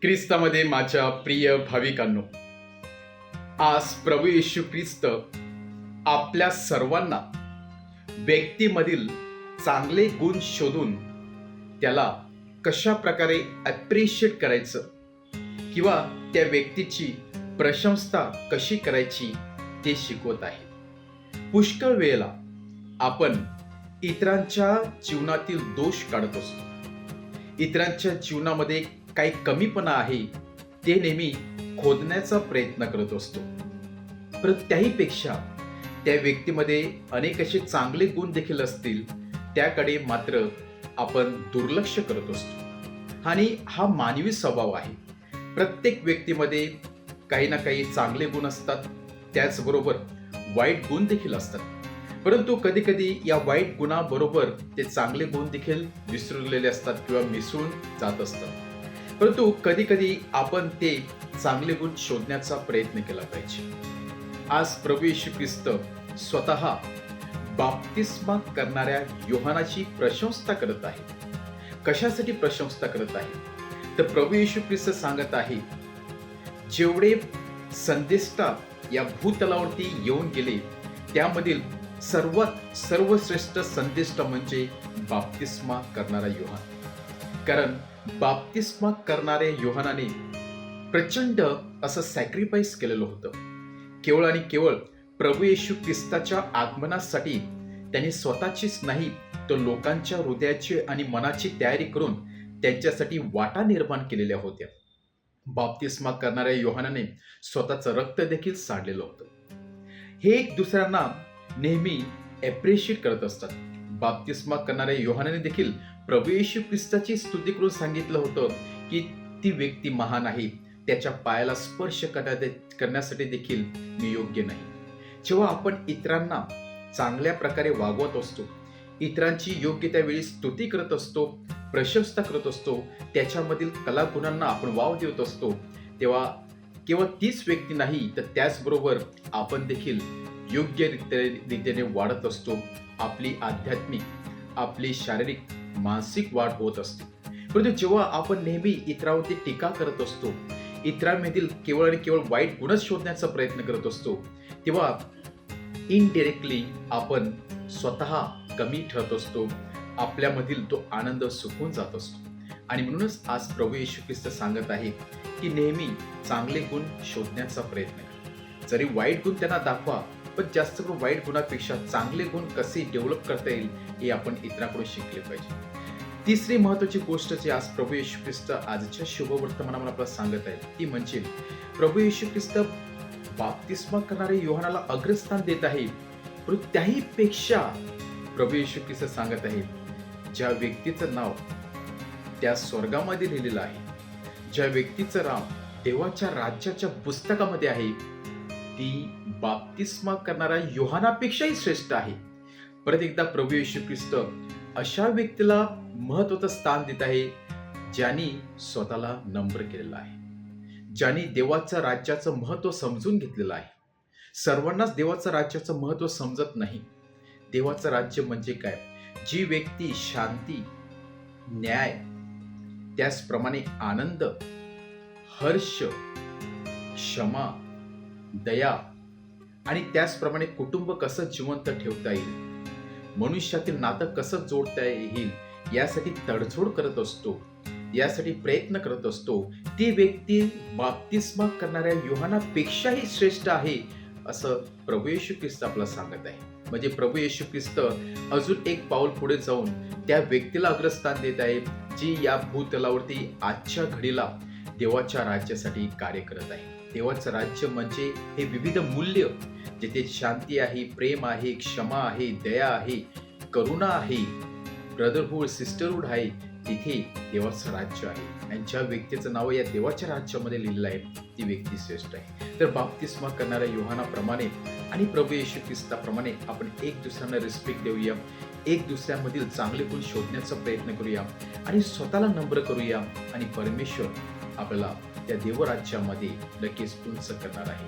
ख्रिस्तामध्ये माझ्या प्रिय भाविकांनो, आज प्रभू येशू ख्रिस्त आपल्या सर्वांना व्यक्तीमधील चांगले गुण शोधून त्याला कशा प्रकारे ॲप्रिशिएट करायचं किंवा त्या व्यक्तीची प्रशंसा कशी करायची ते शिकवत आहे. पुष्कळ वेळेला आपण इतरांच्या जीवनातील दोष काढत असतो. इतरांच्या जीवनामध्ये काही कमीपणा आहे ते नेहमी खोदण्याचा प्रयत्न करत असतो. परंतु त्याहीपेक्षा त्या व्यक्तीमध्ये अनेक असे चांगले गुण देखील असतील, त्याकडे मात्र आपण दुर्लक्ष करत असतो. आणि हा मानवी स्वभाव आहे. प्रत्येक व्यक्तीमध्ये काही ना काही चांगले गुण असतात, त्याचबरोबर वाईट गुण देखील असतात. परंतु कधी कधी या वाईट गुणाबरोबर ते चांगले गुण देखील विसरलेले असतात किंवा मिसळून जात असतात. परंतु कधी कधी आपण ते चांगले गुण शोधण्याचा प्रयत्न केला पाहिजे. आज प्रभू येशू ख्रिस्त स्वतः बाप्तिस्मा करणाऱ्या योहानाची प्रशंसा करत आहे. कशासाठी प्रशंसा करत आहे तर प्रभू येशू ख्रिस्त सांगत आहे, जेवढे संदेष्टा या भूतलावरती येऊन गेले त्यामधील सर्वश्रेष्ठ संदेष्ट म्हणजे बाप्तिस्मा करणारा योहान. कारण बाप्तिस्मा करणाऱ्या योहानाने प्रचंड असं सॅक्रिफाईस केलेलं होतं. केवळ आणि केवळ प्रभू येशू ख्रिस्ताच्या आगमनासाठी त्यांनी स्वतःचीच नाही तर लोकांच्या हृदयाची आणि मनाची तयारी करून त्यांच्यासाठी वाटा निर्माण केलेल्या होत्या. बाप्तिस्मा करणाऱ्या योहानाने स्वतःचं रक्त देखील सांडलेलं होतं. हे एक दुसऱ्यांना नेहमी ॲप्रिशिएट करत असतात. बाप्तिस्मा करणाऱ्या योहानाने देखील प्रभू येशू ख्रिस्ताची स्तुती करून सांगितलं होतं की ती व्यक्ती महान आहे, त्याच्या पायाला स्पर्श करण्यासाठी देखील मी योग्य नाही. जेव्हा आपण इतरांना चांगल्या प्रकारे वागवत असतो, इतरांची योग्य त्यावेळी स्तुती करत असतो, प्रशंसा करत असतो, त्याच्यामधील कलागुणांना आपण वाव देत असतो, तेव्हा केवळ तीच व्यक्ती नाही तर त्याचबरोबर आपण देखील योग्य रीतीने वाढत असतो. आपली आध्यात्मिक, आपली शारीरिक, मानसिक वाढ होत असते. परंतु जेव्हा आपण नेहमी इतरांवरती टीका करत असतो, इतरांमधील केवळ आणि केवळ वाईट गुणच शोधण्याचा प्रयत्न करत असतो, तेव्हा इनडायरेक्टली आपण स्वतः कमी ठरत असतो. आपल्यामधील तो आनंद सुकून जात असतो. आणि म्हणूनच आज प्रभू येशू ख्रिस्त सांगत आहे की नेहमी चांगले गुण शोधण्याचा प्रयत्न करा. जरी वाईट गुण त्यांना दाखवा, पण जास्त करून वाईट गुणापेक्षा चांगले गुण कसे डेव्हलप करता येईल हे आपण इतरांकडून शिकले पाहिजे. तिसरी महत्वाची गोष्ट जी आज प्रभू येशू ख्रिस्त आजच्या शुभवर्तमानामध्ये आपल्याला सांगत आहे ती म्हणजे प्रभू येशू ख्रिस्त बाप्तिस्मा करणाऱ्या योहानाला अग्रस्थान देत आहे. परंतु त्याही पेक्षा प्रभू येशू ख्रिस्त सांगत आहे, ज्या व्यक्तीचं नाव त्या स्वर्गामध्ये लिहिलेलं आहे, ज्या व्यक्तीचं नाव देवाच्या राज्याच्या पुस्तकामध्ये आहे, ती बाप्तिस्मा करणाऱ्या योहानापेक्षाही श्रेष्ठ आहे. परत एकदा प्रभू येशू ख्रिस्त अशा व्यक्तीला महत्त्वाचं स्थान देत आहे ज्यांनी स्वतःला नम्र केलेलं आहे, ज्यांनी देवाच्या राज्याचं महत्त्व समजून घेतलेलं आहे. सर्वांनाच देवाचं राज्याचं महत्त्व समजत नाही. देवाचं राज्य म्हणजे काय? जी व्यक्ती शांती, न्याय, त्याचप्रमाणे आनंद, हर्ष, क्षमा, दया आणि त्याचप्रमाणे कुटुंब कसं जिवंत ठेवता येईल, मनुष्यातील नातं कसं जोडता येईल यासाठी तडजोड करत असतो, यासाठी प्रयत्न करत असतो, ती व्यक्ती बाप्तिस्मा करणाऱ्या योहानापेक्षाही श्रेष्ठ आहे असं प्रभू येशू ख्रिस्त आपल्याला सांगत आहे. म्हणजे प्रभू येशू ख्रिस्त अजून एक पाऊल पुढे जाऊन त्या व्यक्तीला अग्रस्थान देत आहे जी या भूतलावरती आजच्या घडीला देवाच्या राज्यासाठी कार्य करत आहे. देवाचं राज्य म्हणजे हे विविध मूल्य, जिथे शांती आहे, प्रेम आहे, क्षमा आहे, दया आहे, करुणा आहे, ब्रदरहूड, सिस्टरहूड आहे, तिथे देवाचं राज्य आहे. आणि ज्या व्यक्तीचं नाव या देवाच्या राज्यामध्ये लिहिलेलं आहे ती व्यक्ती श्रेष्ठ आहे. तर बाप्तिस्मा करणाऱ्या योहानाप्रमाणे आणि प्रभू येशू ख्रिस्ताप्रमाणे आपण एक दुसऱ्यांना रिस्पेक्ट देऊया, एक दुसऱ्यामधील चांगले गुण शोधण्याचा प्रयत्न करूया आणि स्वतःला नम्र करूया. आणि परमेश्वर आपल्याला त्या देवराज्यामध्ये नक्कीच उंच करणार आहे.